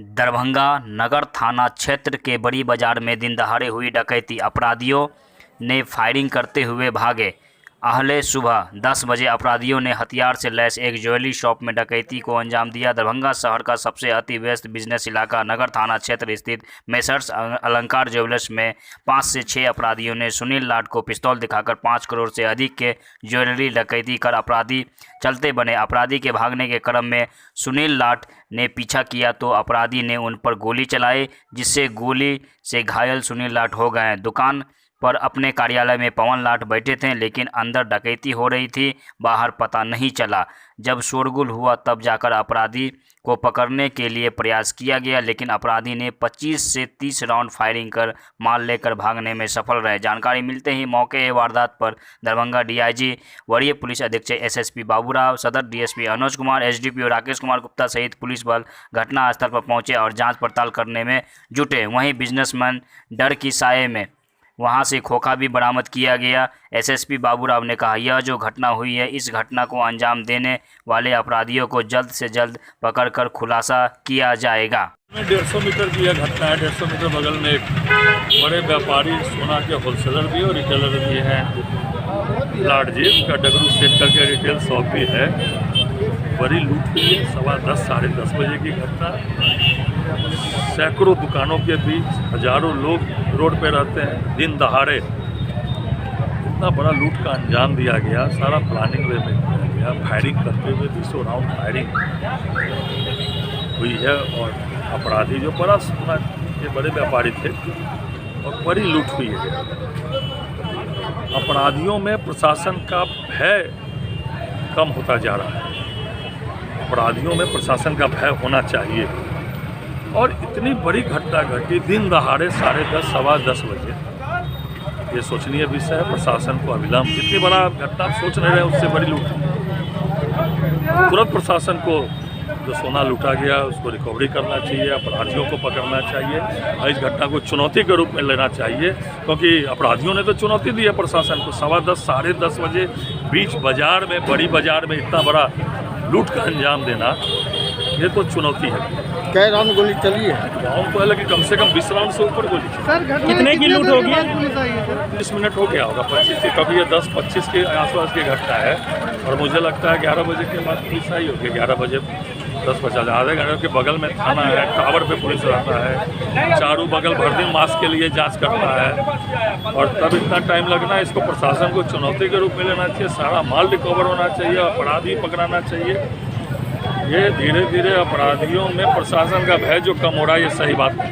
दरभंगा नगर थाना क्षेत्र के बड़ी बाजार में दिन दहाड़े हुई डकैती, अपराधियों ने फायरिंग करते हुए भागे। अहले सुबह 10 बजे अपराधियों ने हथियार से लैस एक ज्वेलरी शॉप में डकैती को अंजाम दिया। दरभंगा शहर का सबसे अति व्यस्त बिजनेस इलाका नगर थाना क्षेत्र स्थित मेसर्स अलंकार ज्वेलर्स में 5 से 6 अपराधियों ने सुनील लाट को पिस्तौल दिखाकर 5 करोड़ से अधिक के ज्वेलरी डकैती कर अपराधी चलते बने। अपराधी के भागने के क्रम में सुनील लाट ने पीछा किया तो अपराधी ने उन पर गोली चलाई, जिससे गोली से घायल सुनील लाट हो गए। दुकान पर अपने कार्यालय में पवन लाट बैठे थे, लेकिन अंदर डकैती हो रही थी, बाहर पता नहीं चला। जब शोरगुल हुआ तब जाकर अपराधी को पकड़ने के लिए प्रयास किया गया, लेकिन अपराधी ने 25 से 30 राउंड फायरिंग कर माल लेकर भागने में सफल रहे। जानकारी मिलते ही मौके वारदात पर दरभंगा डीआईजी, वरीय पुलिस अधीक्षक एसएसपी बाबूराव, सदर डीएसपी अनुज कुमार, एसडीपीओ राकेश कुमार गुप्ता सहित पुलिस बल घटनास्थल पर पहुंचे और जांच पड़ताल करने में जुटे। वहीं बिजनेसमैन डर की साए में वहां से खोखा भी बरामद किया गया। एसएसपी बाबूराव ने कहा, यह जो घटना हुई है, इस घटना को अंजाम देने वाले अपराधियों को जल्द से जल्द पकड़कर खुलासा किया जाएगा। 150 मीटर की यह घटना है। 150 मीटर बगल में एक बड़े व्यापारी सोना के होलसेलर भी और रिटेलर भी हैं, लाट जी का डगरू सेक्टर के रिटेल शॉप भी है। बड़ी लूट हुई है। 10:15 साढ़े 10 बजे की घटना। सैकड़ों दुकानों के बीच हजारों लोग रोड पे रहते हैं। दिन दहाड़े इतना बड़ा लूट का अंजाम दिया गया। सारा प्लानिंग वे में किया गया। फायरिंग करते हुए 20 राउंड फायरिंग हुई है और अपराधी जो बड़ा सोना के बड़े व्यापारी थे और बड़ी लूट हुई है। अपराधियों में प्रशासन का भय कम होता जा रहा है। अपराधियों में प्रशासन का भय होना चाहिए। और इतनी बड़ी घटना घटी दिन दहाड़े 10:30 सवा 10 बजे, ये सोचनीय विषय है। प्रशासन को अविलंब, इतनी बड़ा घटना आप सोच नहीं रहे, उससे बड़ी लूट। तुरंत प्रशासन को जो सोना लूटा गया उसको रिकवरी करना चाहिए, अपराधियों को पकड़ना चाहिए और इस घटना को चुनौती के रूप में लेना चाहिए, क्योंकि अपराधियों ने तो चुनौती दी है प्रशासन को। 10:15 साढ़े 10 बजे बीच बाजार में, बड़ी बाजार में इतना बड़ा लूट का अंजाम देना, ये तो चुनौती है। कई राउंड गोली चली है? गाँव को है कि कम से कम 20 राउंड से ऊपर गोली चली। कितने की लूट होगी? 20 मिनट हो गया होगा, 25 के, कभी ये 10-25 के आसपास की घटना है। और मुझे लगता है 11 बजे के बाद पुलिस आई होगी। 11 बजे 10 बजे आधे घंटे के बगल में थाना है, टावर पे पुलिस रहता है, चारों बगल भर दिन मास्क के लिए जांच करता है। और तब इतना टाइम लगना, इसको प्रशासन को चुनौती के रूप में लेना चाहिए। सारा माल रिकवर होना चाहिए, अपराधी पकड़ाना चाहिए। ये धीरे धीरे अपराधियों में प्रशासन का भय जो कम हो रहा है, ये सही बात है।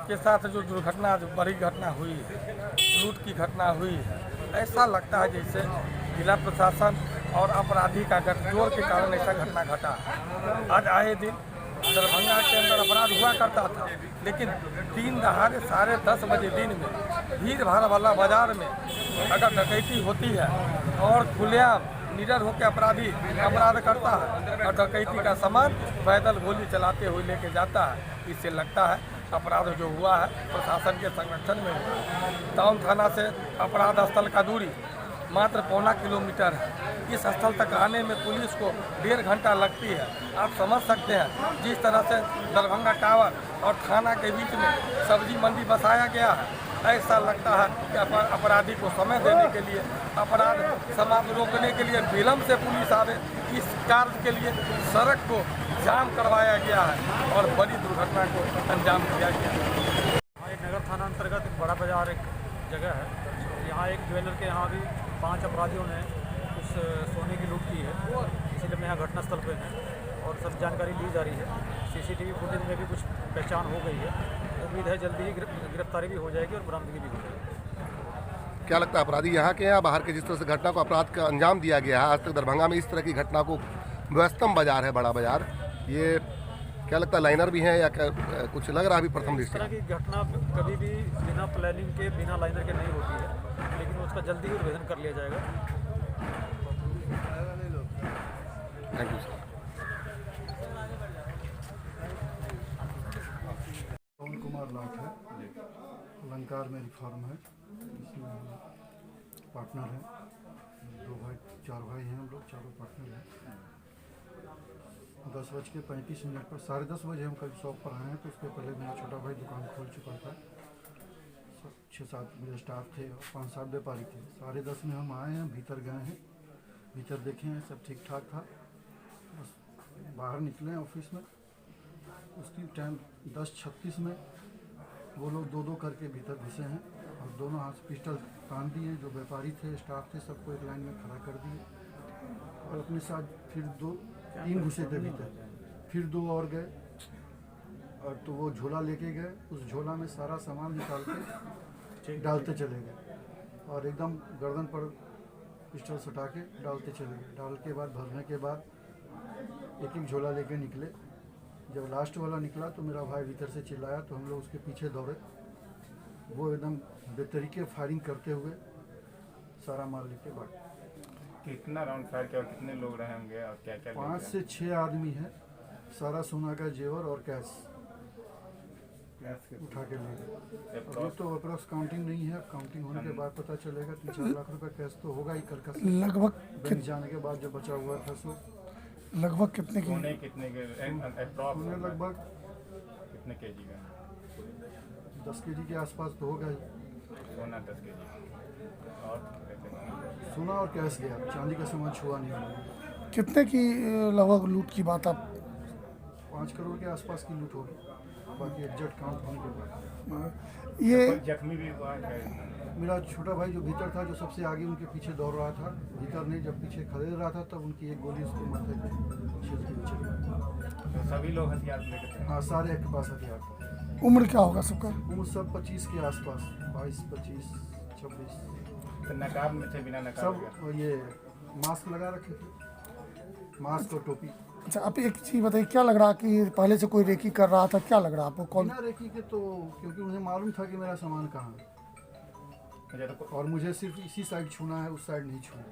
के साथ जो दुर्घटना, जो बड़ी घटना हुई है, लूट की घटना हुई है, ऐसा लगता है जैसे जिला प्रशासन और अपराधी का गठजोड़ के कारण ऐसा घटना घटा। आज आए दिन दरभंगा के अंदर अपराध हुआ करता था, लेकिन दिन दहाड़े 10:30 बजे दिन में भीड़ भाड़ वाला बाजार में अगर डकैती होती है और खुलेआम निडर होकर अपराधी अपराध करता है और डकैती का सामान पैदल गोली चलाते हुए लेके जाता है, इससे लगता है अपराध जो हुआ है प्रशासन के संरक्षण में हुआ। टाउन थाना से अपराध स्थल का दूरी मात्र 1.25 किलोमीटर है। इस स्थल तक आने में पुलिस को 1.5 घंटा लगती है। आप समझ सकते हैं जिस तरह से दरभंगा टावर और थाना के बीच में सब्जी मंडी बसाया गया है, ऐसा लगता है कि अपराधी को समय देने के लिए, अपराध समाप्त रोकने के लिए विलम्ब से पुलिस आवे, इस कार्य के लिए सड़क को जाम करवाया गया है और बड़ी दुर्घटना को अंजाम दिया गया है। नगर थाना अंतर्गत बड़ा बाजार एक जगह है, यहाँ एक ज्वेलर के यहाँ भी 5 अपराधियों ने कुछ सोने की लूट की है, इसीलिए मैं यहाँ घटनास्थल पर हैं और सब जानकारी ली जा रही है। सीसीटीवी फुटेज में भी कुछ पहचान हो गई है। उम्मीद है जल्दी ही गिरफ्तारी भी हो जाएगी और बरामदगी भी हो जाएगी। क्या लगता है अपराधी यहाँ के या बाहर के? जिस तरह से घटना को अपराध का अंजाम दिया गया है, आज तक दरभंगा में इस तरह की घटना को, व्यस्तम बाजार है बड़ा बाजार, ये क्या लगता है लाइनर भी हैं या कुछ लग रहा है अभी प्रथम दृष्टि? इस तरह की घटना कभी भी बिना प्लानिंग के, बिना लाइनर के नहीं होती है, लेकिन उसका जल्दी ही उद्भेदन कर लिया जाएगा। Thank you sir. Pawan Kumar Lat है, अलंकार मेरी फार्म है, इसमें पार्टनर हैं, 4 भाई हैं हम लोग, चारों पार्टनर हैं। 10:35 पर 10:30 बजे हम कल शॉप पर आए हैं, तो उसके पहले मेरा छोटा भाई दुकान खोल चुका था। 6-7 मेरे स्टाफ थे और 5-7 व्यापारी थे। 10:30 में हम आए हैं, भीतर गए हैं, भीतर देखे हैं सब ठीक ठाक था। बस बाहर निकले ऑफिस में, उसकी टाइम 10:36 में वो लोग दो करके भीतर घुसे हैं और दोनों हाथ से पिस्टल तान दिए। जो व्यापारी थे, स्टाफ थे, सबको एक लाइन में खड़ा कर दिए और अपने साथ फिर 3 घुसे थे भीतर, फिर 2 और गए और तो वो झोला लेके गए। उस झोला में सारा सामान निकाल के डालते चले गए और एकदम गर्दन पर पिस्टल सटा के डालते चले गए। डाल के बाद भरने के बाद एक झोला लेके निकले। जब लास्ट वाला निकला तो मेरा भाई भीतर से चिल्लाया, तो हम लोग उसके पीछे दौड़े। वो एकदम बेतरीके फायरिंग करते हुए सारा माल लेके भाग। कितना राउंड फायर किया और कितने लोग रहे होंगे और क्या क्या 5 से 6 आदमी हैं। सारा सोना का जेवर और कैश उठा के ले गए। अभी तो अप्रॉक्स काउंटिंग नहीं है, काउंटिंग होने के बाद पता चलेगा। 3-4 लाख रुपए कैश तो होगा ही। कल का लगभग बैंक जाने के बाद जो बचा हुआ था सो लगभग कितने की? सोने कितने के अप्रॉक्स उन्हें लगभग कितने केजी का 10 केजी के आसपास तो होगा ही। सोना 10 केजी और सोना और कैश गया, चांदी का सामान छुआ नहीं उन्होंने। कितने की लगभग लूट की बात आप? 5 करोड़ के आसपास की लूट होगी, बाकी एग्जैक्ट काउंट होने के बाद। ये जख्मी भी हुआ है। मेरा छोटा भाई जो भीतर था, जो सबसे आगे उनके पीछे दौड़ रहा था, भीतर नहीं, जब पीछे खड़े रहा था तब उनकी एक गोली उसके माथे पे छेद के नीचे गई। तो सभी लोग हथियार लेकर थे। हाँ, सारे के पास हथियार थे। उम्र क्या होगा सबका? उम्र सब 25 के आसपास, 22, 25, 26 तो नकाब में थे, बिना नकाब के? सब। ये मास्क लगा रखे थे, मास्क और टोपी। अच्छा, आप एक चीज़ बताइए, क्या लग रहा कि पहले से कोई रेकी कर रहा था? क्या लग रहा आपको? कौन? बिना रेकी के तो, क्योंकि उन्हें मालूम था कि मेरा सामान कहाँ है अच्छा, तो और मुझे सिर्फ इसी साइड छूना है, उस साइड नहीं छूना।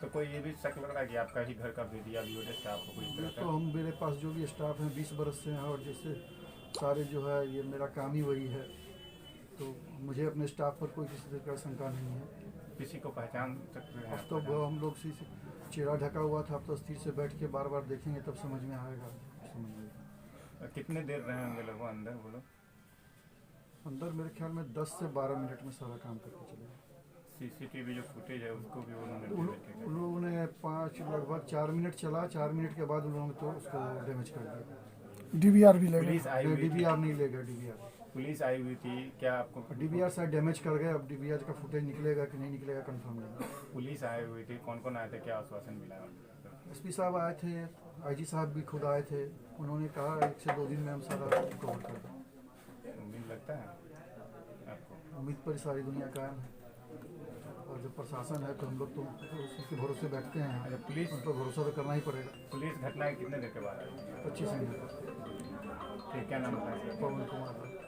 तो कोई ये भी शक लग रहा है कि आपका ही घर का वीडियो स्टाफ को कोई ये तरह तो का? हम, मेरे पास जो भी स्टाफ हैं 20 बरस से हैं और जैसे सारे जो है, ये मेरा काम ही वही है, तो मुझे अपने स्टाफ पर कोई किसी तरह का शंका नहीं है। किसी को पहचान सकते हैं? अब तो हम लोग से चेहरा ढका हुआ था, अब तो स्थिर से बैठ के बार बार देखेंगे तब समझ में आएगा। समझ में कितने देर रहे होंगे लोग अंदर? वो लोग अंदर मेरे ख्याल में 10 से 12 मिनट में सारा काम करके चले गए। सीसीटीवी जो फुटेज है उसको भी उन्होंने उन लोगों ने लगभग 4 मिनट चला, 4 मिनट के बाद उन लोगों ने तो उसको डैमेज कर दिया। DVR भी लगे? पुलिस आई हुई थी? DVR नहीं ले गए। DVR पुलिस आई हुई थी क्या आपको? DVR शायद डैमेज कर गए। अब DVR का फुटेज निकलेगा कि नहीं निकलेगा कंफर्म नहीं। पुलिस आई हुई थी? कौन कौन आए थे? क्या आश्वासन मिला? SP साहब आए थे, IG साहब भी खुद आए थे। उन्होंने कहा 1 से 2 दिन में हम सारा कवर कर दें। उम्मीद लगता है आपको? उम्मीद पर सारी दुनिया कायम है और जो प्रशासन है तो हम लोग तो उसी के भरोसे बैठते हैं। अच्छा, पुलिस उन पर भरोसा तो करना ही पड़ेगा। पुलिस घटना के कितने देर के बाद आई? 25 मिनट। ठीक, क्या नाम बताया? पवन कुमार।